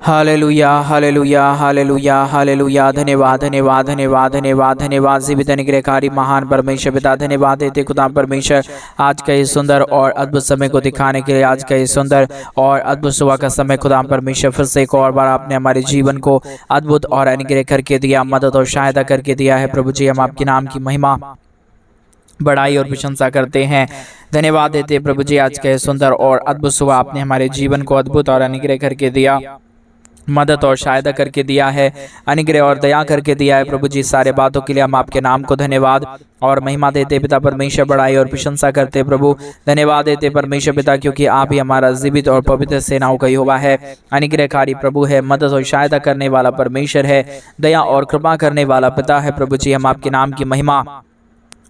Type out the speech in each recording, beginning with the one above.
Hallelujah हालेलुया हालेलुया hallelujah. धन्यवाद धन्यवाद धन्यवाद धन्यवाद धन्यवाद। जीवित अनुग्रहकारी महान परमेश्वर पिता, धन्यवाद देते खुदा परमेश्वर आज का ये सुंदर और अद्भुत समय को दिखाने के लिए, आज का ये सुंदर और अद्भुत सुबह का समय खुदा परमेश्वर फिर से एक और बार आपने हमारे जीवन को अद्भुत और अनुग्रह करके दिया, मदद और सहायता करके दिया है। प्रभु जी, हम आपके नाम की महिमा, बड़ाई और प्रशंसा करते हैं, धन्यवाद देते हैं प्रभु जी। आज का ये सुंदर और अद्भुत सुबह आपने हमारे जीवन को अद्भुत और अनुग्रह करके दिया, मदद और सहायता करके दिया है, अनुग्रह और दया करके दिया है। प्रभु जी, सारे बातों के लिए हम आपके नाम को धन्यवाद और महिमा देते पिता परमेश्वर, बड़ाई और प्रशंसा करते प्रभु। धन्यवाद देते परमेश्वर पिता, क्योंकि आप ही हमारा जीवित और पवित्र सेनाओं का यहोवा है, अनुग्रहकारी प्रभु है, मदद और सहायता करने वाला परमेश्वर है, दया और कृपा करने वाला पिता है। प्रभु जी, हम आपके नाम की महिमा,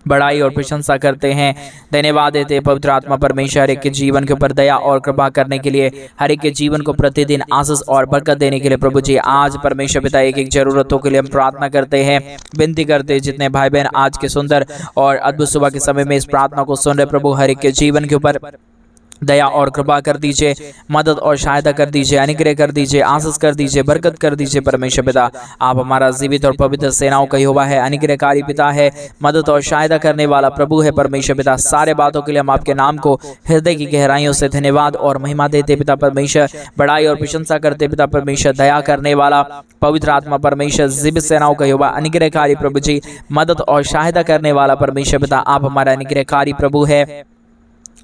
बड़ाई और प्रशंसा करते हैं, धन्यवाद देते पवित्र आत्मा परमेश्वर हर एक के जीवन के ऊपर दया और कृपा करने के लिए, हर एक के जीवन को प्रतिदिन आशीष और बरकत देने के लिए। प्रभु जी, आज परमेश्वर पिता एक एक जरूरतों के लिए हम प्रार्थना करते हैं, विनती करते हैं। जितने भाई बहन आज के सुंदर और अद्भुत सुबह के समय में इस प्रार्थना को सुन रहे प्रभु, हर एक के जीवन के ऊपर दया और कृपा कर दीजिए, मदद और सहायता कर दीजिए, अनुग्रह कर दीजिए, आशीष कर दीजिए, बरकत कर दीजिए। परमेश्वर पिता, आप हमारा जीवित और पवित्र सेनाओं का यहोवा है, अनुग्रहकारी पिता है, मदद और सहायता करने वाला प्रभु है। परमेश्वर पिता, सारे बातों के लिए हम आपके नाम को हृदय की गहराइयों से धन्यवाद और महिमा देते पिता परमेश्वर, बड़ाई और प्रशंसा करते पिता परमेश्वर, दया करने वाला पवित्र आत्मा परमेश्वर, जीवित सेनाओं का यहोवा, अनुग्रहकारी प्रभु जी, मदद और सहायता करने वाला परमेश्वर पिता, आप हमारा अनुग्रहकारी प्रभु है,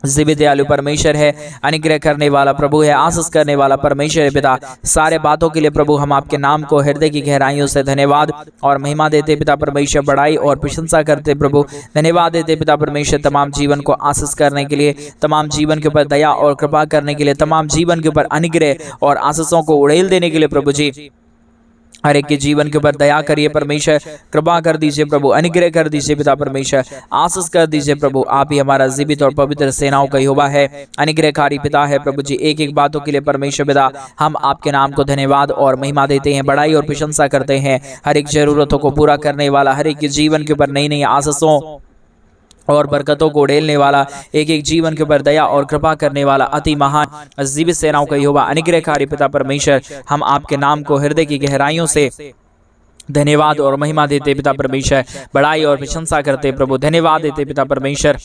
जीवित दयालु परमेश्वर है, अनुग्रह करने वाला प्रभु है, आशीष करने वाला परमेश्वर है। पिता, सारे बातों के लिए प्रभु हम आपके नाम को हृदय की गहराइयों से धन्यवाद और महिमा देते पिता परमेश्वर, बड़ाई और प्रशंसा करते प्रभु। धन्यवाद देते पिता परमेश्वर तमाम जीवन को आशीष करने के लिए, तमाम जीवन के ऊपर दया और कृपा करने के लिए, तमाम जीवन के ऊपर अनुग्रह और आशीषों को उड़ेल देने के लिए। प्रभु जी, हर एक के जीवन के ऊपर दया करिए परमेश्वर, कृपा कर दीजिए प्रभु, अनुग्रह कर दीजिए पिता परमेश्वर, आशीष कर दीजिए प्रभु। आप ही हमारा जीवित और पवित्र सेनाओं का यहोवा है, अनुग्रहकारी पिता है। प्रभु जी, एक एक बातों के लिए परमेश्वर पिता हम आपके नाम को धन्यवाद और महिमा देते हैं, बड़ाई और प्रशंसा करते हैं। हर एक जरूरतों को पूरा करने वाला, हर एक के जीवन के ऊपर नई नई आशीषों और बरकतों को उड़ेलने वाला, एक एक जीवन के ऊपर दया और कृपा करने वाला, अति महान जीवित सेनाओं का यहोवा, अनुग्रहकारी पिता परमेश्वर, हम आपके नाम को हृदय की गहराइयों से धन्यवाद और महिमा देते पिता परमेश्वर, बड़ाई और प्रशंसा करते प्रभु। धन्यवाद देते पिता परमेश्वर,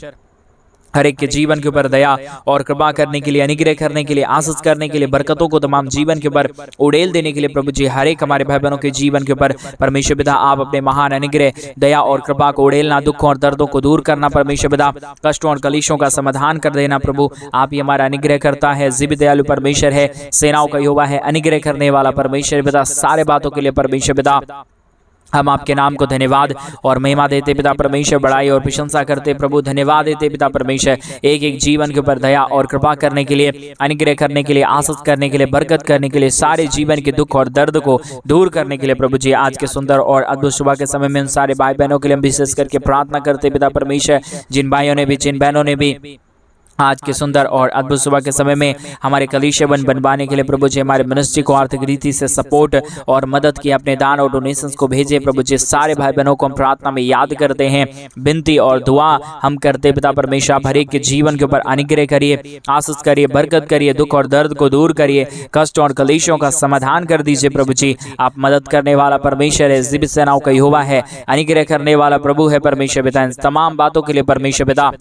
हर एक के जीवन के ऊपर दया और कृपा करने के लिए, अनुग्रह करने के लिए, आशीष करने के लिए, बरकतों को तमाम जीवन के ऊपर उड़ेल देने के लिए। प्रभु जी, हर एक हमारे भाई बहनों के जीवन के ऊपर परमेश्वर पिता आप अपने महान अनुग्रह, दया और कृपा को उड़ेलना, दुखों और दर्दों को दूर करना परमेश्वर पिता, कष्टों और कलेशों का समाधान कर देना प्रभु। आप ही हमारा अनुग्रह करता है, जीवित दयालु परमेश्वर है, सेनाओं का यहोवा है, अनुग्रह करने वाला परमेश्वर पिता। सारे बातों के लिए परमेश्वर पिता हम आपके नाम को धन्यवाद और महिमा देते पिता परमेश्वर, बड़ाई और प्रशंसा करते प्रभु। धन्यवाद देते पिता परमेश्वर, एक एक जीवन के ऊपर दया और कृपा करने के लिए, अनुग्रह करने के लिए, आशीष करने के लिए, बरकत करने के लिए, सारे जीवन के दुख और दर्द को दूर करने के लिए। प्रभु जी, आज के सुंदर और अद्भुत सुबह के समय में उन सारे भाई बहनों के लिए हम विशेष करके प्रार्थना करते पिता परमेश्वर, जिन भाइयों ने भी, जिन बहनों ने भी आज के सुंदर और अद्भुत सुबह के समय में हमारे कलीसिया बनवाने के लिए प्रभु जी, हमारे मिनिस्ट्री को आर्थिक रीति से सपोर्ट और मदद की, अपने दान और डोनेशंस को भेजे प्रभु जी। सारे भाई बहनों को हम प्रार्थना में याद करते हैं, विनती और दुआ हम करते पिता परमेश्वर, आप हर एक के जीवन के ऊपर अनुग्रह करिए, आशीष करिए, बरकत करिए, दुख और दर्द को दूर करिए, कष्ट और कलेशों का समाधान कर दीजिए। प्रभु जी, आप मदद करने वाला परमेश्वर है, जीवित सेनाओं का यहोवा है, अनुग्रह करने वाला प्रभु है परमेश्वर पिता। इन तमाम बातों के लिए परमेश्वर पिता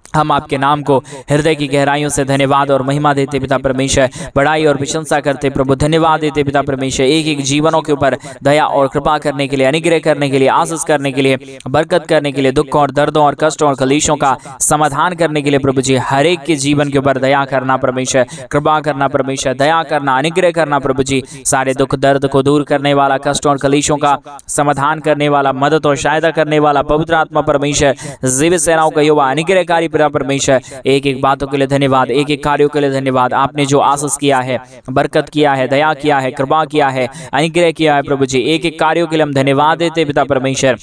हम आपके नाम को हृदय की गहराइयों से धन्यवाद और महिमा देते पिता परमेश्वर, बड़ाई और प्रशंसा करते प्रभु। धन्यवाद देते पिता परमेश्वर, एक एक जीवनों के ऊपर दया और कृपा करने के लिए, अनुग्रह करने के लिए, आशीष करने के लिए, बरकत करने के लिए, दुख और दर्दों और कष्टों और कलेशों का समाधान करने के लिए। प्रभु जी, हर एक के जीवन के ऊपर दया करना परमेश्वर, कृपा करना परमेश्वर, दया करना, अनुग्रह करना प्रभु जी। सारे दुख दर्द को दूर करने वाला, कष्टों और कलेशों का समाधान करने वाला, मदद और सहायता करने वाला पवित्र आत्मा परमेश्वर, जीवित सेनाओं का यहोवा, अनुग्रहकारी परमेश्वर, एक एक बातों के लिए धन्यवाद, एक एक कार्यों के लिए धन्यवाद। आपने जो आशीष किया है, बरकत किया है, दया किया है, कृपा किया है, अनुग्रह किया है प्रभु जी, एक एक कार्यों के लिए हम धन्यवाद देते पिता परमेश्वर।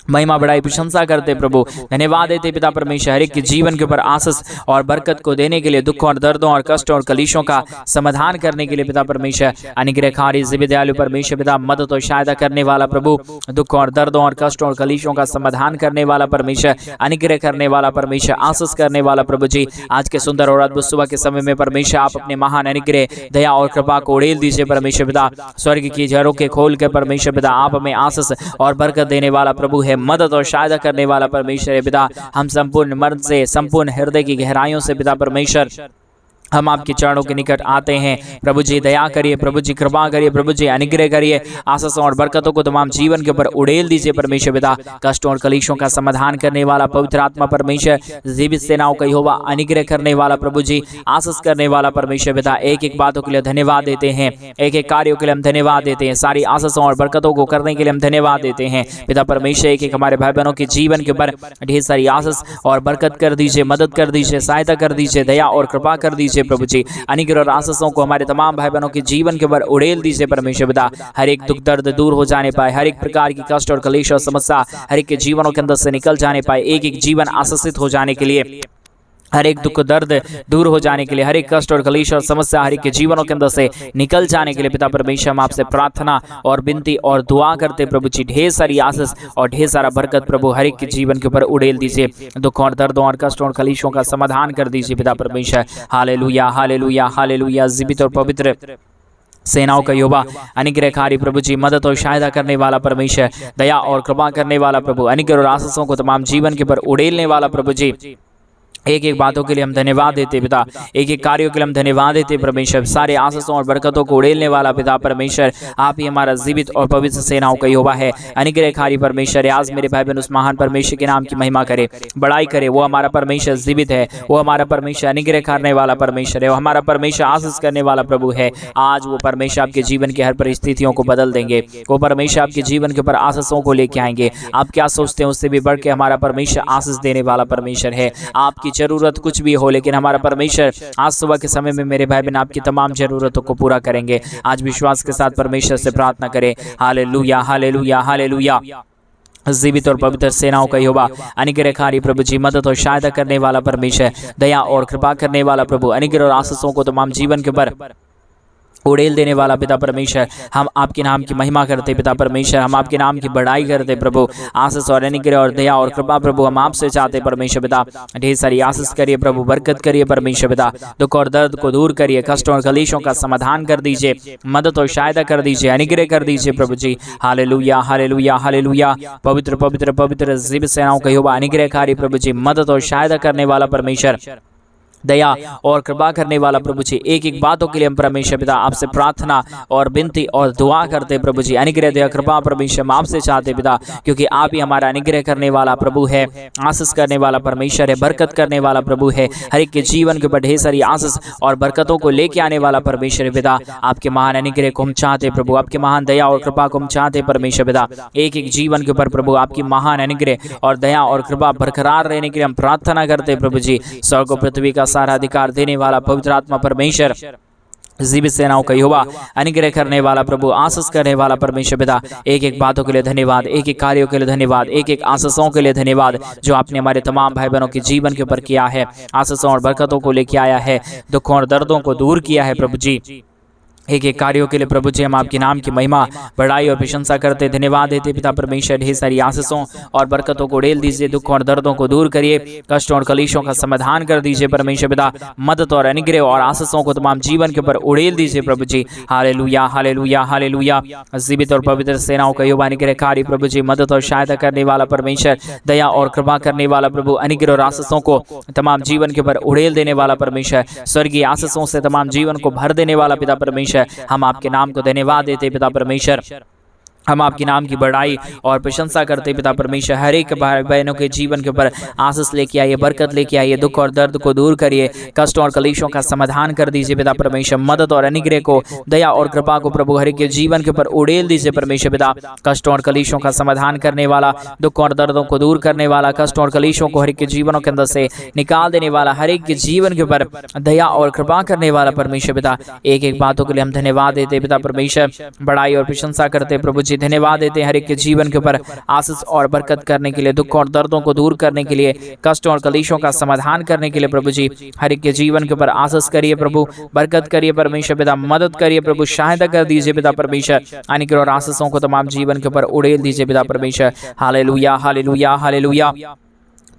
महिमा बढ़ाई प्रशंसा करते प्रभु, धन्यवाद देते पिता परमेश्वर हर एक के जीवन के ऊपर आशीष और बरकत को देने के लिए, दुखों और दर्दों और कष्टों और कलीशों का समाधान करने के लिए पिता परमेश्वर अनुग्रहकारी दयालु परमेश्वर पिता, मदद और सहायता करने वाला प्रभु, दुखों और दर्दों और कष्टों और कलीशों का समाधान करने वाला परमेश्वर, अनुग्रह करने वाला परमेश्वर, आशीष करने वाला प्रभु जी, आज के सुंदर और अद्भुत सुबह के समय में परमेश्वर आप अपने महान अनुग्रह, दया और कृपा को उड़ेल दीजिए परमेश्वर पिता। स्वर्ग की झरों के खोल के परमेश्वर पिता आप हमें आशीष और बरकत देने वाला प्रभु है, मदद और सहायता करने वाला परमेश्वर है पिता। हम संपूर्ण मन से, संपूर्ण हृदय की गहराइयों से पिता परमेश्वर हम आपके चरणों के निकट आते हैं प्रभु जी। दया करिए प्रभु जी, कृपा करिए प्रभु जी, अनुग्रह करिए, आशीषों और बरकतों को तमाम जीवन के ऊपर उड़ेल दीजिए परमेश्वर पिता। कष्टों और कलीशों का समाधान करने वाला पवित्र आत्मा परमेश्वर, जीवित सेनाओं का यहोवा, अनुग्रह करने वाला प्रभु जी, आशीष करने वाला परमेश्वर पिता, एक एक बातों के लिए धन्यवाद देते हैं, एक एक कार्यों के लिए हम धन्यवाद देते हैं, सारी आशीषों और बरकतों को करने के लिए हम धन्यवाद देते हैं पिता परमेश्वर। एक एक हमारे भाई बहनों के जीवन के ऊपर ढेर सारी आशीष और बरकत कर दीजिए, मदद कर दीजिए, सहायता कर दीजिए, दया और कृपा कर दीजिए प्रभु जी। अनुग्रह और आशीषों को हमारे तमाम भाई बहनों के जीवन के ऊपर उड़ेल दीजिए परमेश्वर पिता। हर एक दुख दर्द दूर हो जाने पाए, हर एक प्रकार की कष्ट और कलेश और समस्या हर एक के जीवनों के अंदर से निकल जाने पाए, एक एक जीवन आशीषित हो जाने के लिए, हर एक दुख दर्द दूर हो जाने के लिए, हर एक कष्ट और कलेश और समस्या हर एक के जीवनों के अंदर से निकल जाने के लिए पिता परमेश्वर हम आपसे प्रार्थना और विनती और दुआ करते प्रभु जी। ढेर सारी आशीष और ढेर सारा बरकत प्रभु हर एक के जीवन के ऊपर उड़ेल दीजिए, दुखों और दर्दों और कष्टों और कलेशों का समाधान कर दीजिए पिता परमेश्वर। हालेलुया हालेलुया हालेलुया। जीवित और पवित्र सेनाओं का यहोवा, अनुग्रहकारी प्रभु जी, मदद और सहायता करने वाला परमेश्वर, दया और कृपा करने वाला प्रभु, अनुग्रह और आशीषों को तमाम जीवन के ऊपर उड़ेलने वाला प्रभु जी। एक एक बातों के लिए हम धन्यवाद देते पिता, एक एक कार्यों के लिए हम धन्यवाद देते परमेश्वर। सारे आशीषों और बरकतों को उड़ेलने वाला पिता परमेश्वर, आप ही हमारा जीवित और पवित्र सेनाओं का यहोवा है, अनुग्रहकारी परमेश्वर। आज मेरे भाई बहन उस महान परमेश्वर के नाम की महिमा करे, बड़ाई करे। वो हमारा परमेश्वर जीवित है, वो हमारा परमेश्वर अनुग्रह करने वाला परमेश्वर है, वो हमारा परमेश्वर आशीष करने वाला प्रभु है। आज वो परमेश्वर आपके जीवन की हर परिस्थितियों को बदल देंगे, वो परमेश्वर आपके जीवन के ऊपर आशीषों को लेके आएंगे। आप क्या सोचते हैं, उससे भी बढ़ के हमारा परमेश्वर आशीष देने वाला परमेश्वर है। आपकी जरूरत कुछ भी हो, लेकिन हमारा परमेश्वर आज सुबह के समय में मेरे भाई बहन आपकी तमाम जरूरतों को पूरा करेंगे। आज विश्वास के साथ परमेश्वर से प्रार्थना करें। हालेलुया हालेलुया हालेलुया। जीवित और पवित्र सेनाओं का यहोवा, अनुग्रहकारी प्रभु जी, मदद और सहायता करने वाला परमेश्वर, दया और कृपा करने वाला प्रभु, अनुग्रह और आशीषों को तमाम जीवन के ऊपर उड़ेल देने वाला पिता परमेश्वर, हम आपके नाम की महिमा करते पिता परमेश्वर, हम आपके नाम की बड़ाई करते प्रभु। आशीष और अनुग्रह और दया और कृपा प्रभु हम आपसे चाहते परमेश्वर पिता। ढेर सारी आशीष करिए प्रभु, बरकत करिए परमेश्वर पिता, दुख और दर्द को दूर करिए, कष्ट और कलेशों का समाधान कर दीजिए, मदद और सहायता कर दीजिए, अनुग्रह कर दीजिए प्रभु जी। हालेलुया हालेलुया हालेलुया। पवित्र पवित्र पवित्र जीवित सेनाओं का यहोवा, अनुग्रहकारी प्रभु जी, मदद और सहायता करने वाला परमेश्वर, दया और कृपा करने वाला प्रभु जी। एक एक बातों के लिए हम परमेश्वर पिता आपसे प्रार्थना और विनती और दुआ करते प्रभु जी। अनुग्रह दया कृपा परमेश्वर हम आपसे चाहते पिता, क्योंकि आप ही हमारा अनुग्रह करने वाला प्रभु है, आशीष करने वाला परमेश्वर है, बरकत करने वाला प्रभु है। हर एक के जीवन के ऊपर ढेर सारी आशीष और बरकतों को लेके आने वाला परमेश्वर पिता। आपके महान अनुग्रह को हम चाहते प्रभु, आपके महान दया और कृपा को हम चाहते परमेश्वर पिता। एक एक जीवन के ऊपर प्रभु आपकी महान अनुग्रह और दया और कृपा बरकरार रहने के लिए हम प्रार्थना करते प्रभु जी। स्वर्ग और पृथ्वी का सारा अधिकार देने वाला पवित्र आत्मा परमेश्वर, जीवित सेनाओं का यहोवा, अनुग्रह करने वाला प्रभु, आशीष करने वाला परमेश्वर पिता। एक एक बातों के लिए धन्यवाद, एक एक कार्यों के लिए धन्यवाद, एक एक आशीषों के लिए धन्यवाद जो आपने हमारे तमाम भाई बहनों के जीवन के ऊपर किया है। आशीषों और बरकतों को लेके आया है, दुखों और दर्दों को दूर किया है प्रभु जी। एक एक कार्यों के लिए प्रभु जी हम आपके नाम की महिमा, बड़ाई और प्रशंसा करते धन्यवाद देते पिता परमेश्वर। ढेर सारी आशीषों और बरकतों को उड़ेल दीजिए, दुख और दर्दों को दूर करिए, कष्टों और कलेशों का समाधान कर दीजिए परमेश्वर पिता। मदद और अनुग्रह और आशीषों को तमाम जीवन के ऊपर उड़ेल दीजिए प्रभु जी। हालेलुया हालेलुया हालेलुया। जीवित और पवित्र सेनाओं का यहोवा, अनुग्रहकारी प्रभु जी, मदद और सहायता करने वाला परमेश्वर, दया और कृपा करने वाला प्रभु, अनुग्रह और आशीषों को तमाम जीवन के ऊपर उड़ेल देने वाला परमेश्वर, स्वर्गीय आशीषों से तमाम जीवन को भर देने वाला पिता परमेश्वर। हम आपके नाम को धन्यवाद देते पिता परमेश्वर, हम आपके नाम की बड़ाई और प्रशंसा करते पिता परमेश्वर। हर एक भाई बहनों के जीवन के ऊपर आशीष लेके आइए, बरकत लेके आइए, दुख और दर्द को दूर करिए, कष्टों और कलेशों का समाधान कर दीजिए पिता परमेश्वर। मदद और अनुग्रह को, दया और कृपा को प्रभु हर एक के जीवन के ऊपर उड़ेल दीजिए परमेश्वर पिता। कष्टों और कलेशों का समाधान करने वाला, दुख और दर्दों को दूर करने वाला, कष्टों और कलेशों को हर एक के जीवनों के अंदर से निकाल देने वाला, हर एक के जीवन के ऊपर दया और कृपा करने वाला परमेश्वर पिता। एक एक बातों के लिए हम धन्यवाद देते पिता परमेश्वर, बड़ाई और प्रशंसा करते प्रभु जी। जी धन्यवाद देते हैं हर एक के जीवन के ऊपर आशीष और बरकत करने के लिए, दुख और दर्दों को दूर करने के लिए, कष्ट और कलेशों का समाधान करने के लिए प्रभु जी हर एक के जीवन के ऊपर आशीष करिए प्रभु, बरकत करिए परमेश्वर पिता, मदद करिए प्रभु, सहायता कर दीजिए पिता परमेश्वर, अनुग्रह और आशीषों को तमाम जीवन के ऊपर उड़ेल दीजिए पिता परमेश्वर। हालेलुया हालेलुया हालेलुया।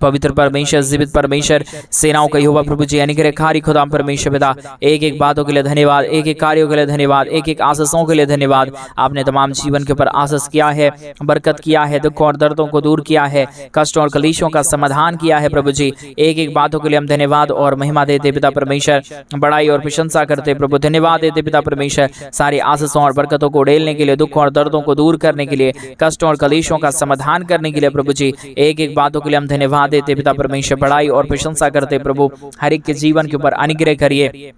पवित्र परमेश्वर, जीवित परमेश्वर, सेनाओं का यहोवा प्रभु जी अनुग्रहकारी खुदा परमेश्वर पिता, एक एक बातों के लिए धन्यवाद, एक एक कार्यों के लिए धन्यवाद, एक एक आशीषों के लिए धन्यवाद। आपने तमाम जीवन के ऊपर आशीष किया है, बरकत किया है, दुख और दर्दों को दूर किया है, कष्ट और कलेशों का समाधान किया है प्रभु जी। एक एक बातों के लिए हम धन्यवाद और महिमा देते पिता परमेश्वर, बड़ाई और प्रशंसा करते प्रभु, धन्यवाद देते पिता परमेश्वर, सारी आशीषों और बरकतों को उड़ेलने के लिए, दुख और दर्दों को दूर करने के लिए, कष्ट और कलेशों का समाधान करने के लिए प्रभु जी। एक एक बातों के लिए हम धन्यवाद देते पिता परमेश्वर, बड़ाई और प्रशंसा करते प्रभु, हर एक के जीवन के ऊपर अनुग्रह करिए,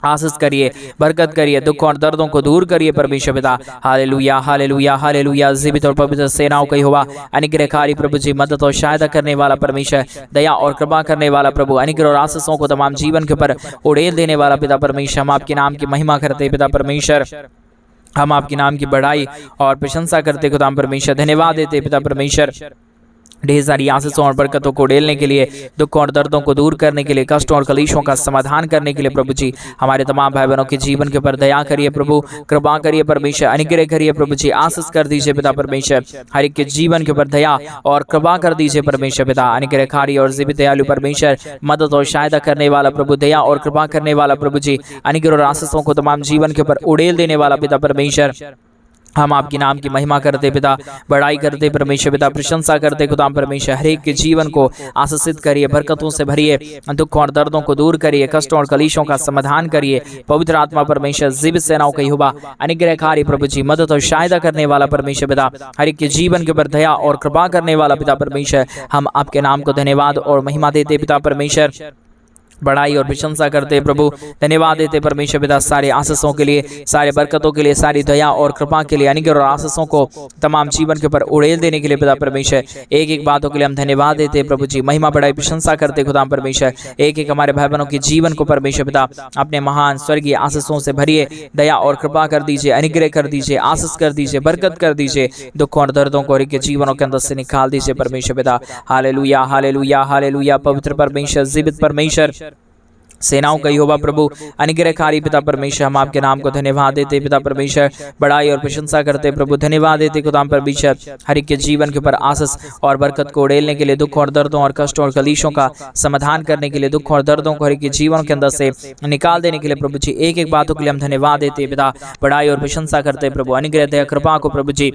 आशीष करिए, बरकत करिए, दुख और दर्दों को दूर करिए परमेश्वर पिता। हालेलुया हालेलुया हालेलुया। जीवित और पवित्र सेनाओं का यहोवा अनुग्रहकारी प्रभु जी, मदद और सहायता करने वाला परमेश्वर, दया और कृपा करने वाला प्रभु, अनुग्रह और आशीषों को तमाम जीवन के ऊपर उड़ेल देने वाला पिता परमेश्वर, हम आपके नाम की महिमा करते पिता परमेश्वर, हम आपके नाम की बड़ाई और प्रशंसा करते खुदा परमेश्वर, धन्यवाद देते पिता परमेश्वर, ढेर सारी आशीषों और बरकतों को उड़ेलने के लिए, दुख और दर्दों को दूर करने के लिए, कष्ट और कलेशों का समाधान करने के लिए प्रभु जी हमारे तमाम भाई बहनों के जीवन के ऊपर दया करिए प्रभु, कृपा करिए परमेश्वर, अनुग्रह करिए प्रभु जी, आशीष कर दीजिए पिता परमेश्वर, हर एक के जीवन के ऊपर दया और कृपा कर दीजिए परमेश्वर पिता, अनुग्रहकारी और जीवित दयालु परमेश्वर, मदद और सहायता करने वाला प्रभु, दया और कृपा करने वाला प्रभु जी, अनुग्रह और आशीषों को तमाम जीवन के ऊपर उड़ेल देने वाला पिता परमेश्वर, हम आपके नाम की महिमा करते पिता, बड़ाई करते परमेश्वर पिता, प्रशंसा करते खुदा परमेश्वर, हर एक के जीवन को आशीषित करिए, बरकतों से भरिए, दुख और दर्दों को दूर करिए, कष्ट और कलेशों का समाधान करिए। पवित्र आत्मा परमेश्वर, जीवित सेनाओं का यहोवा अनुग्रहकारी प्रभु जी, मदद और सहायता करने वाला परमेश्वर पिता, हर एक के जीवन के ऊपर दया और कृपा करने वाला पिता परमेश्वर, हम आपके नाम को धन्यवाद और महिमा देते पिता परमेश्वर, बड़ाई और प्रशंसा करते प्रभु, धन्यवाद देते परमेश्वर पिता, सारे आशीषों के लिए, सारे बरकतों के लिए, सारी दया और कृपा के लिए, अनुग्रह और आशीषों को तमाम जीवन के ऊपर उड़ेल देने के लिए पिता परमेश्वर, एक एक बातों के लिए हम धन्यवाद देते प्रभु जी, महिमा बड़ाई प्रशंसा करते खुदा परमेश्वर, एक एक हमारे भाई बहनों के जीवन को परमेश्वर पिता अपने महान स्वर्गीय आशीषों से भरिए, दया और कृपा कर दीजिए, अनुग्रह कर दीजिए, आशीष कर दीजिए, बरकत कर दीजिए, दुख और दर्दों को के जीवनों के अंदर से निकाल दीजिए परमेश्वर पिता। हालेलुया हालेलुया हालेलुया। पवित्र परमेश्वर, जीवित परमेश्वर, सेनाओं का यहोवा प्रभु, अनुग्रहकारी पिता परमेश्वर, हम आपके नाम को धन्यवाद देते पिता परमेश्वर, बड़ाई और प्रशंसा करते प्रभु, धन्यवाद देते खुदा परमेश्वर, हर एक के जीवन के ऊपर आशीष और बरकत को उड़ेलने के लिए, दुख और दर्दों और कष्ट और कलेशों का समाधान करने के लिए, दुख और दर्दों को हर एक के जीवन के अंदर से निकाल देने के लिए प्रभु जी, एक एक बातों के लिए हम धन्यवाद देते पिता, बड़ाई और प्रशंसा करते प्रभु, अनुग्रह दया कृपा को प्रभु जी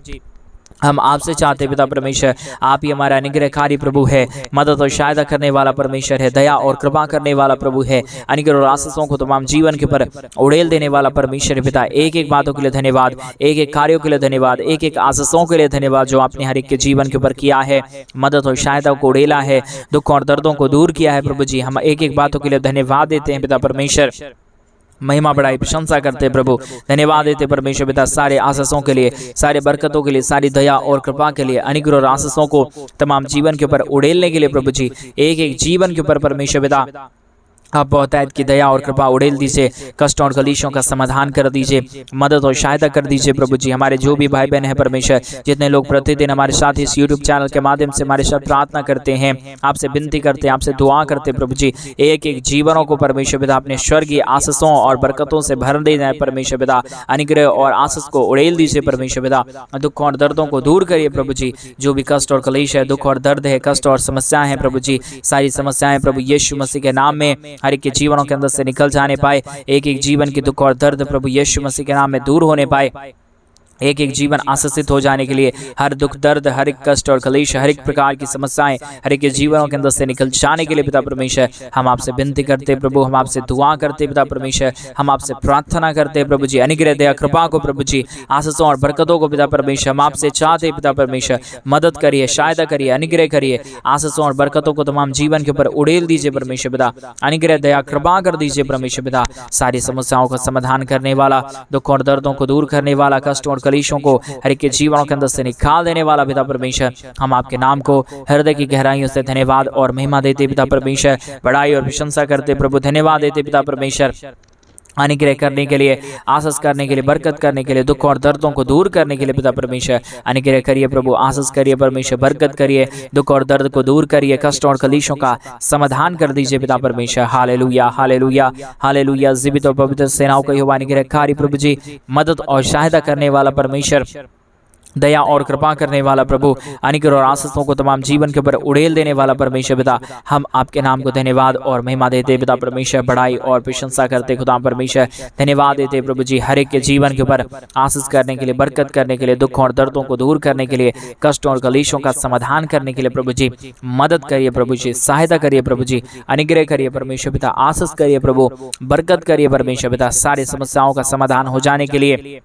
हम आपसे चाहते पिता परमेश्वर, आप ही हमारा अनुग्रहकारी प्रभु है, मदद और सहायता करने वाला परमेश्वर है, दया और कृपा करने वाला प्रभु है, अनुग्रह और आशीषों को तमाम जीवन के ऊपर उड़ेल देने वाला परमेश्वर पिता, एक एक बातों के लिए धन्यवाद, एक एक कार्यों के लिए धन्यवाद, एक एक आशीषों के लिए धन्यवाद जो आपने हर एक के जीवन के ऊपर किया है, मदद और सहायता को उड़ेला है, दुख और दर्दों को दूर किया है प्रभु जी, हम एक एक बातों के लिए धन्यवाद देते हैं पिता परमेश्वर, महिमा बड़ाई प्रशंसा करते प्रभु, धन्यवाद देते परमेश्वर पिता, सारे आशीषों के लिए, सारे बरकतों के लिए, सारी दया और कृपा के लिए, अनुग्रह और आशीषों को तमाम जीवन के ऊपर उड़ेलने के लिए प्रभु जी, एक एक जीवन के ऊपर परमेश्वर पिता आप बहुतायत की दया और कृपा उड़ेल दीजिए, कष्ट और कलेशों का समाधान कर दीजिए, मदद और सहायता कर दीजिए प्रभु जी। हमारे जो भी भाई बहन हैं परमेश्वर, जितने लोग प्रतिदिन हमारे साथ इस यूट्यूब चैनल के माध्यम से हमारे साथ प्रार्थना करते हैं, आपसे विनती करते हैं, आपसे दुआ करते प्रभु जी, एक एक जीवनों को परमेश्वर पिता अपने स्वर्गीय आशीषों और बरकतों से भर दे जाए परमेश्वर पिता, अनुग्रह और आशीष को उड़ेल दीजिए परमेश्वर पिता, दुख और दर्दों को दूर करिए प्रभु जी, जो भी कष्ट और कलेश है, दुख और दर्द है, कष्ट और समस्याएं हैं प्रभु जी, सारी समस्याएं प्रभु यीशु मसीह के नाम में हर एक के जीवनों के अंदर से निकल जाने पाए, एक एक जीवन की दुख और दर्द प्रभु यीशु मसीह के नाम में दूर होने पाए, एक एक जीवन आशीषित हो जाने के लिए, हर दुख दर्द, हर एक कष्ट और कलेश, हर एक प्रकार की समस्याएं हर एक जीवनों के अंदर से निकल जाने के लिए पिता परमेश्वर हम आपसे विनती करते प्रभु, हम आपसे दुआ करते पिता परमेश्वर, हम आपसे प्रार्थना करते प्रभु जी, अनुग्रह दया कृपा को प्रभु जी, आशीषों और बरकतों को पिता परमेश्वर हम आपसे चाहते पिता परमेश्वर, मदद करिए, सहायता करिए, अनुग्रह करिए, आशीषों और बरकतों को तमाम जीवन के ऊपर उड़ेल दीजिए परमेश्वर पिता, अनुग्रह दया कृपा कर दीजिए परमेश्वर पिता, सारी समस्याओं का समाधान करने वाला, दुख और दर्दों को दूर करने वाला, कष्ट और कलेशों को हर एक के जीवनों के अंदर से निकाल देने वाला पिता परमेश्वर, हम आपके नाम को हृदय की गहराइयों से धन्यवाद और महिमा देते पिता परमेश्वर, बड़ाई और प्रशंसा करते प्रभु, धन्यवाद देते पिता परमेश्वर, अनुग्रह करने के लिए, आशीष करने के लिए, बरकत करने के लिए, दुख और दर्दों को दूर करने के लिए पिता परमेश्वर अनुग्रह करिए प्रभु, आशीष करिए परमेश्वर, बरकत करिए, दुख और दर्द को दूर करिए, कष्ट और कलेशों का समाधान कर दीजिए पिता परमेश्वर। हालेलुया हालेलुया हालेलुया। जीवित और पवित्र सेनाओं का यहोवा अनुग्रहकारी प्रभु जी, मदद और सहायता करने वाला परमेश्वर, दया और कृपा करने वाला प्रभु, अनुग्रह और आशीषों को तमाम जीवन के ऊपर उड़ेल देने वाला परमेश्वर पिता, हम आपके नाम को धन्यवाद और महिमा देते पिता परमेश्वर, बड़ाई और प्रशंसा करते खुदा परमेश्वर, धन्यवाद देते प्रभु जी, हर एक के जीवन के ऊपर आशीष करने के लिए, बरकत करने के लिए, दुख और दर्दों को दूर करने के लिए, कष्ट और कलेशों का समाधान करने के लिए प्रभु जी मदद करिए प्रभु जी, सहायता करिए प्रभु जी, अनुग्रह करिए परमेश्वर पिता, आशीष करिए प्रभु, बरकत करिए परमेश्वर पिता, सारी समस्याओं का समाधान हो जाने के लिए,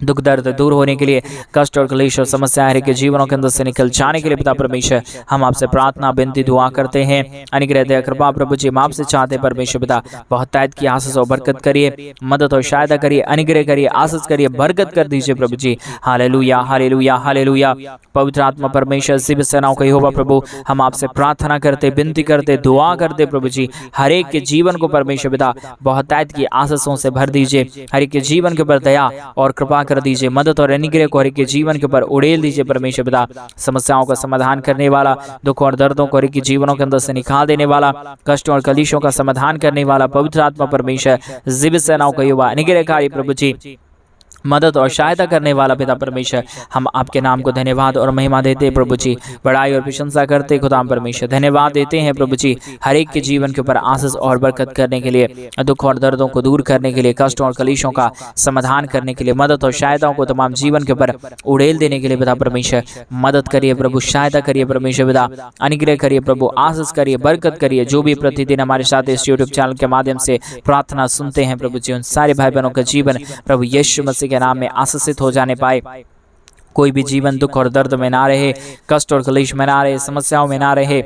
दुख दर्द दूर होने के लिए, कष्ट और क्लेश और समस्या हर के जीवनों के अंदर से निकल जाने के लिए पिता परमेश्वर, हम आपसे प्रार्थना विनती दुआ करते हैं। अनुग्रह दया कृपा प्रभु जी, हम आपसे चाहते हैं परमेश्वर पिता, बहुत तायत की आशीष और बरकत करिए, मदद और सहायता करिए, अनुग्रह करिए, आशीष करिए, बरकत कर दीजिए प्रभु जी। हालेलुया हालेलुया हालेलुया। पवित्र आत्मा परमेश्वर, शिव सेनाओं का यहोवा प्रभु, हम आपसे प्रार्थना करते, विनती करते, दुआ करते प्रभु जी, हर एक के जीवन को परमेश्वर पिता बहुत तायत की आशीषों से भर दीजिए, हर एक के जीवन के ऊपर दया और कृपा कर दीजिए, मदद और अनुग्रह को हर एक के जीवन के ऊपर उड़ेल दीजिए परमेश्वर पिता, समस्याओं का समाधान करने वाला, दुख और दर्दों को हर एक के जीवनों के अंदर से निकाल देने वाला, कष्ट और कलेशों का समाधान करने वाला पवित्र आत्मा परमेश्वर, जीवित सेनाओं का यहोवा अनुग्रहकारी प्रभु जी, मदद और सहायता करने वाला पिता परमेश्वर, हम आपके नाम को धन्यवाद और महिमा देते हैं प्रभु जी, बड़ाई और प्रशंसा करते खुदा परमेश्वर, धन्यवाद देते हैं प्रभु जी, हर एक के जीवन के ऊपर आशीष और बरकत करने के लिए, दुख और दर्दों को दूर करने के लिए, कष्ट और कलेशों का समाधान करने के लिए, मदद और सहायताओं को तमाम जीवन के ऊपर उड़ेल देने के लिए पिता परमेश्वर, मदद करिए प्रभु, सहायता करिए परमेश्वर पिता, अनुग्रह करिए प्रभु, आशीष करिए, बरकत करिए। जो भी प्रतिदिन हमारे साथ इस यूट्यूब चैनल के माध्यम से प्रार्थना सुनते हैं प्रभु जी, उन सारे भाई बहनों का जीवन प्रभु यीशु मसीह के नाम में आशीषित हो जाने पाए, कोई भी जीवन दुख और दर्द में ना रहे, कष्ट और कलेश में ना रहे, समस्याओं में ना रहे,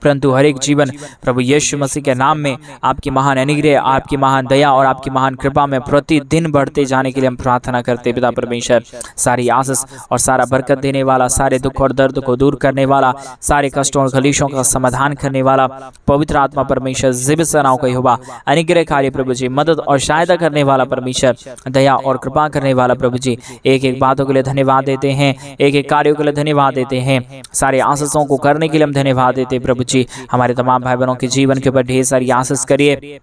परंतु हर एक जीवन प्रभु यीशु मसीह के नाम में आपकी महान अनुग्रह, आपकी महान दया और आपकी महान कृपा में प्रतिदिन बढ़ते जाने के लिए हम प्रार्थना करते पिता परमेश्वर। सारी आशीष और सारा बरकत देने वाला, सारे दुख और दर्द को दूर करने वाला, सारे कष्टों और कलेशों का समाधान करने वाला पवित्र आत्मा परमेश्वर, जीवित सेनाओं का यहोवा अनुग्रहकारी प्रभु जी, मदद और सहायता करने वाला परमेश्वर, दया और कृपा करने वाला प्रभु जी, एक एक बातों के लिए धन्यवाद देते हैं, एक एक कार्यों के लिए धन्यवाद देते हैं, सारे आशीषों को करने के लिए हम धन्यवाद देते हैं प्रभु जी। हमारे तमाम भाई बहनों के जीवन के ऊपर ढेर सारी आशीष करिए,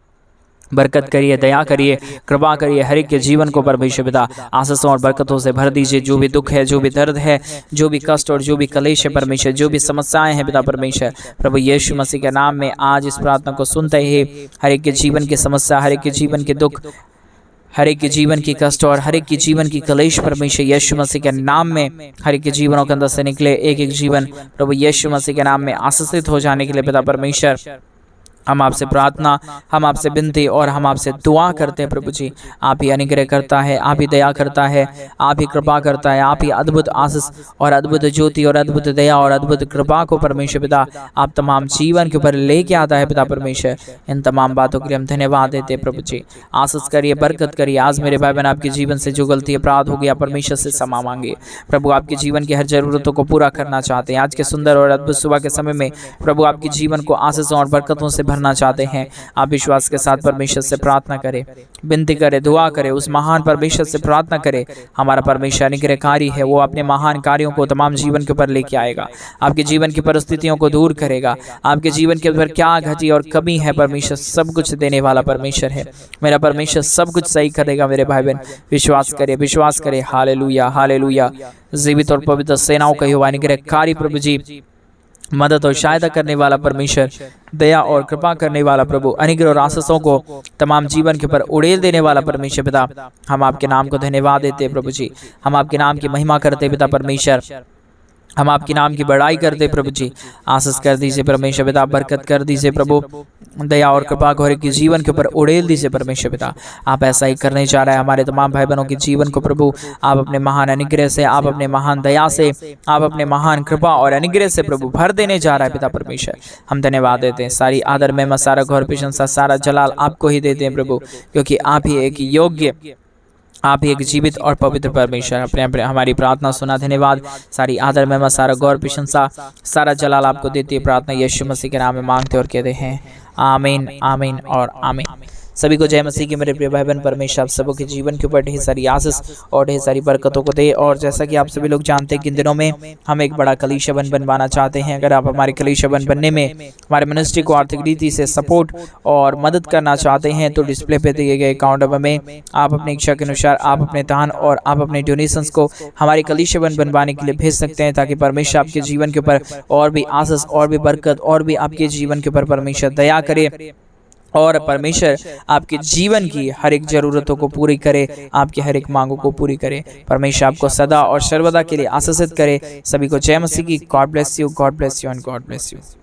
बरकत करिए, दया करिए, कृपा करिए, हर एक के जीवन को परमेश्वर पिता आशीषों और बरकतों से भर दीजिए। जो भी दुख है, जो भी दर्द है, जो भी कष्ट और जो भी कलेश है परमेश्वर, जो भी समस्याएं हैं पिता परमेश्वर, प्रभु यीशु मसीह के नाम में आज इस प्रार्थना को सुनते ही हर एक के जीवन की समस्या, हर एक के जीवन के दुख, हर एक के जीवन की कष्ट और हर एक के जीवन की कलेश परमेश्वर यीशु मसीह के नाम में हर एक के जीवनों के अंदर से निकले, एक एक जीवन प्रभु यीशु मसीह के नाम में आशीषित हो जाने के लिए पिता परमेश्वर, हम आपसे प्रार्थना, हम आपसे विनती और हम आपसे दुआ करते हैं प्रभु जी। आप ही अनुग्रह करता है, आप ही दया करता है, आप ही कृपा करता है, आप ही अद्भुत आशीष और अद्भुत ज्योति और अद्भुत दया और अद्भुत कृपा को परमेश्वर पिता आप तमाम जीवन के ऊपर लेके आता है पिता परमेश्वर। इन तमाम बातों के लिए हम धन्यवाद देते हैं प्रभु जी। आशीष करिए, बरकत करिए। आज मेरे भाई बहन आपके जीवन से जो गलती अपराध हो गया परमेश्वर से क्षमा मांगिए। प्रभु आपके जीवन की हर जरूरतों को पूरा करना चाहते हैं। आज के सुंदर और अद्भुत सुबह के समय में प्रभु आपके जीवन को आशीषों और बरकतों से भरना चाहते हैं। आप विश्वास के साथ परमेश्वर से प्रार्थना करें, विनती करें, दुआ करें, उस महान परमेश्वर से प्रार्थना करें। हमारा परमेश्वर अनुग्रहकारी है, वो अपने महान कार्यों को तमाम जीवन के ऊपर लेके आएगा, आपके जीवन की परिस्थितियों को दूर करेगा। आपके जीवन के ऊपर क्या घटी और कमी है परमेश्वर सब कुछ देने वाला परमेश्वर है। मेरा परमेश्वर सब कुछ सही करेगा। मेरे भाई बहन विश्वास करें, विश्वास करें। हालेलुया, हालेलुया। जीवित और पवित्र सेनाओं का यहोवा अनुग्रहकारी प्रभु जी, मदद और सहायता करने वाला परमेश्वर, दया और कृपा करने वाला प्रभु, अनुग्रह और आशीषों को तमाम जीवन के ऊपर उड़ेल देने वाला परमेश्वर पिता, हम आपके नाम को धन्यवाद देते हैं प्रभु जी। हम आपके नाम की महिमा करते पिता परमेश्वर, हम आपके नाम की बड़ाई करते प्रभु जी। आशीष कर दीजिए परमेश्वर पिता, बरकत कर दीजिए प्रभु, दया और कृपा को हर एक जीवन के ऊपर उड़ेल दीजिए परमेश्वर पिता। आप ऐसा ही करने जा रहे हैं हमारे तमाम भाई बहनों के जीवन को प्रभु। आप अपने महान अनुग्रह से, आप अपने महान दया से, आप अपने महान कृपा और अनुग्रह से प्रभु भर देने जा रहा है पिता परमेश्वर। हम धन्यवाद देते हैं। सारी आदर महिमा, सारा गौर प्रशंसा, सारा जलाल आपको ही देते हैं प्रभु, क्योंकि आप ही एक योग्य, आप ही एक जीवित और पवित्र परमेश्वर। अपने हमारी प्रार्थना सुना, धन्यवाद। सारी आदर महिमा, सारा गौर प्रशंसा, सारा जलाल आपको देती है। प्रार्थना यीशु मसीह के नाम में मांगते और कहते हैं आमीन, आमीन और आमीन। सभी को जय मसीह की मेरे प्रिय भाई बहन। परमेश्वर आप सबों के जीवन के ऊपर ढेर सारी आशीष और ढेर सारी बरकतों को दे। और जैसा कि आप सभी लोग जानते हैं कि इन दिनों में हम एक बड़ा कलीसिया बनवाना चाहते हैं। अगर आप हमारे कलीसिया बनने में हमारे मिनिस्ट्री को आर्थिक रीति से सपोर्ट और मदद करना चाहते हैं तो डिस्प्ले पे दिए गए अकाउंट नंबर में आप अपनी इच्छा के अनुसार आप अपने दान और आप अपने डोनेशंस को हमारे कलीसिया बनवाने के लिए भेज सकते हैं, ताकि परमेश्वर आपके जीवन के ऊपर और भी आशीष और भी बरकत और भी आपके जीवन के ऊपर परमेश्वर दया करे और परमेश्वर आपके जीवन की हर एक जरूरतों को पूरी करे, आपकी हर एक मांगों को पूरी करे। परमेश्वर आपको सदा और सर्वदा के लिए आशीषित करे। सभी को जय मसीह की। God bless you, God bless you and God bless you.